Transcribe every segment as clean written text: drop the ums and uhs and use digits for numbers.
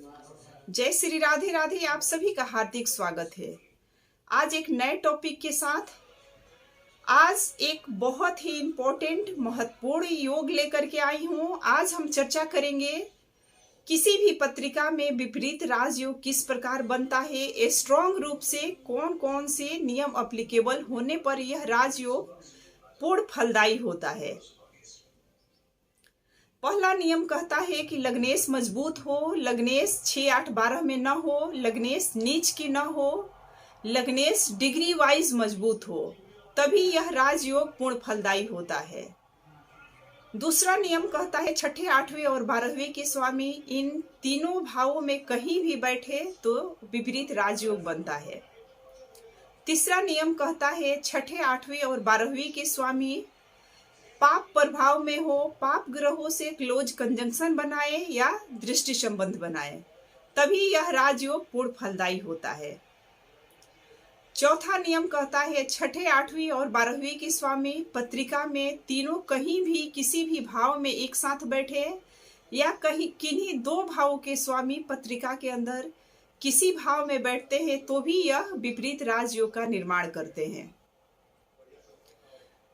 जय श्री राधे राधे। आप सभी का हार्दिक स्वागत है। आज एक नए टॉपिक के साथ आज एक बहुत ही इम्पोर्टेंट महत्वपूर्ण योग लेकर के आई हूँ। आज हम चर्चा करेंगे किसी भी पत्रिका में विपरीत राजयोग किस प्रकार बनता है, स्ट्रॉन्ग रूप से कौन कौन से नियम अप्लीकेबल होने पर यह राजयोग पूर्ण फलदायी होता है। पहला नियम कहता है कि लग्नेश मजबूत हो, लग्नेश 6, 8, 12 में न हो, लग्नेश नीच की न हो, लग्नेश डिग्री वाइज मजबूत हो, तभी यह राजयोग पूर्ण फलदायी होता है। दूसरा नियम कहता है छठे, 8वें और 12वें के स्वामी इन तीनों भावों में कहीं भी बैठे तो विपरीत राजयोग बनता है। तीसरा नियम कहता है छठे, 8वें और 12वें के स्वामी पाप प्रभाव में हो, पाप ग्रहों से क्लोज कंजंक्शन बनाए या दृष्टि संबंध बनाए, तभी यह राजयोग पूर्ण फलदायी होता है। चौथा नियम कहता है छठे, 8वीं और 12वीं के स्वामी पत्रिका में तीनों कहीं भी किसी भी भाव में एक साथ बैठे या कहीं किन्हीं दो भावों के स्वामी पत्रिका के अंदर किसी भाव में बैठते हैं तो भी यह विपरीत राजयोग का निर्माण करते हैं।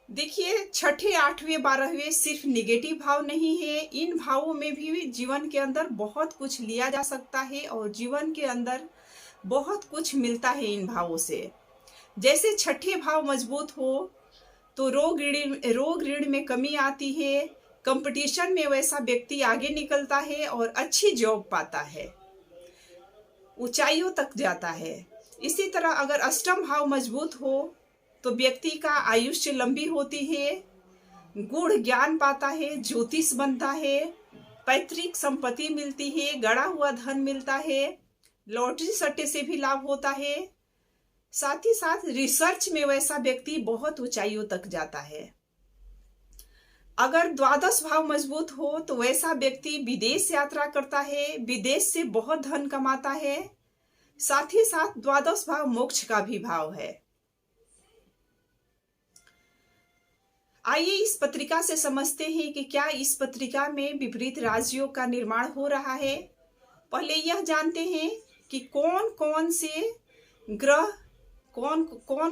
देखिए, छठे, 8वें, 12वें सिर्फ निगेटिव भाव नहीं है। इन भावों में भी जीवन के अंदर बहुत कुछ लिया जा सकता है और जीवन के अंदर बहुत कुछ मिलता है इन भावों से। जैसे छठे भाव मजबूत हो तो रोग ऋण में कमी आती है, कंपटीशन में वैसा व्यक्ति आगे निकलता है और अच्छी जॉब पाता है, ऊंचाइयों तक जाता है। इसी तरह अगर अष्टम भाव मजबूत हो तो व्यक्ति का आयुष्य लंबी होती है, गूढ़ ज्ञान पाता है, ज्योतिष बनता है, पैतृक संपत्ति मिलती है, गड़ा हुआ धन मिलता है, लॉटरी सट्टे से भी लाभ होता है। साथ ही साथ रिसर्च में वैसा व्यक्ति बहुत ऊंचाइयों तक जाता है। अगर द्वादश भाव मजबूत हो तो वैसा व्यक्ति विदेश यात्रा करता है, विदेश से बहुत धन कमाता है। साथ ही साथ द्वादश भाव मोक्ष का भी भाव है। आइए इस पत्रिका से समझते हैं कि क्या इस पत्रिका में विपरीत राजयोग का निर्माण हो रहा है। पहले यह जानते हैं कि कौन कौन से ग्रह कौन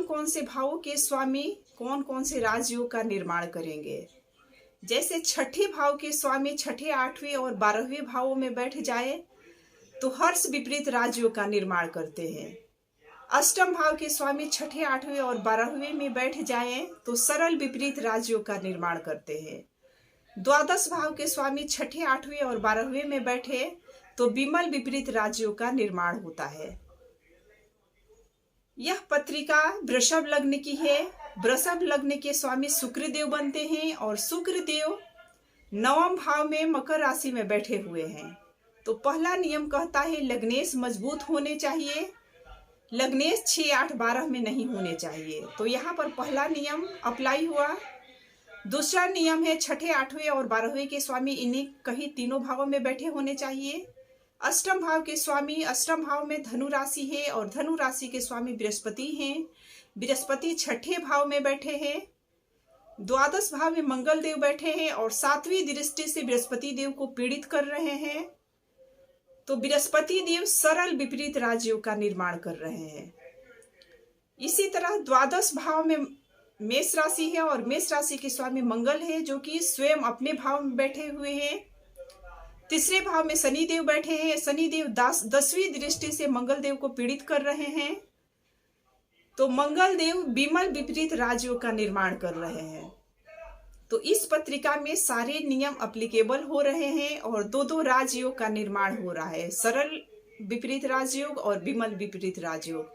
कौन से भावों के स्वामी कौन कौन से राजयोग का निर्माण करेंगे। जैसे छठे भाव के स्वामी छठे, 8वें और 12वें भावों में बैठ जाए तो हर्ष विपरीत राजयोग का निर्माण करते हैं। अष्टम भाव के स्वामी छठे, 8वें और 12वें में बैठ जाएं तो सरल विपरीत राजयोग का निर्माण करते हैं। द्वादश भाव के स्वामी छठे, 8वें और 12वें में बैठे तो विमल विपरीत राजयोग का निर्माण होता है। यह पत्रिका वृषभ लग्न की है। वृषभ लग्न के स्वामी शुक्रदेव बनते हैं और शुक्रदेव नवम भाव में मकर राशि में बैठे हुए हैं। तो पहला नियम कहता है लग्नेश मजबूत होने चाहिए, लग्नेश 6, 8, 12 में नहीं होने चाहिए। तो यहाँ पर पहला नियम अप्लाई हुआ। दूसरा नियम है छठे, 8वें और 12वें के स्वामी इन्हीं कहीं तीनों भावों में बैठे होने चाहिए। अष्टम भाव के स्वामी अष्टम भाव में धनु राशि है और धनु राशि के स्वामी बृहस्पति हैं। बृहस्पति छठे भाव में बैठे हैं। द्वादश भाव में मंगल देव बैठे हैं और 7वीं दृष्टि से बृहस्पति देव को पीड़ित कर रहे हैं। तो बृहस्पति देव सरल विपरीत राजयोग का निर्माण कर रहे हैं। इसी तरह द्वादश भाव में मेष राशि है और मेष राशि के स्वामी मंगल है जो कि स्वयं अपने भाव में बैठे हुए हैं। तीसरे भाव में शनि देव बैठे हैं। शनि देव 10वीं दृष्टि से मंगल देव को पीड़ित कर रहे हैं। तो मंगल देव विमल विपरीत राजयोग का निर्माण कर रहे हैं। तो इस पत्रिका में सारे नियम अप्लीकेबल हो रहे हैं और दो राजयोग का निर्माण हो रहा है, सरल विपरीत राजयोग और विमल विपरीत राजयोग।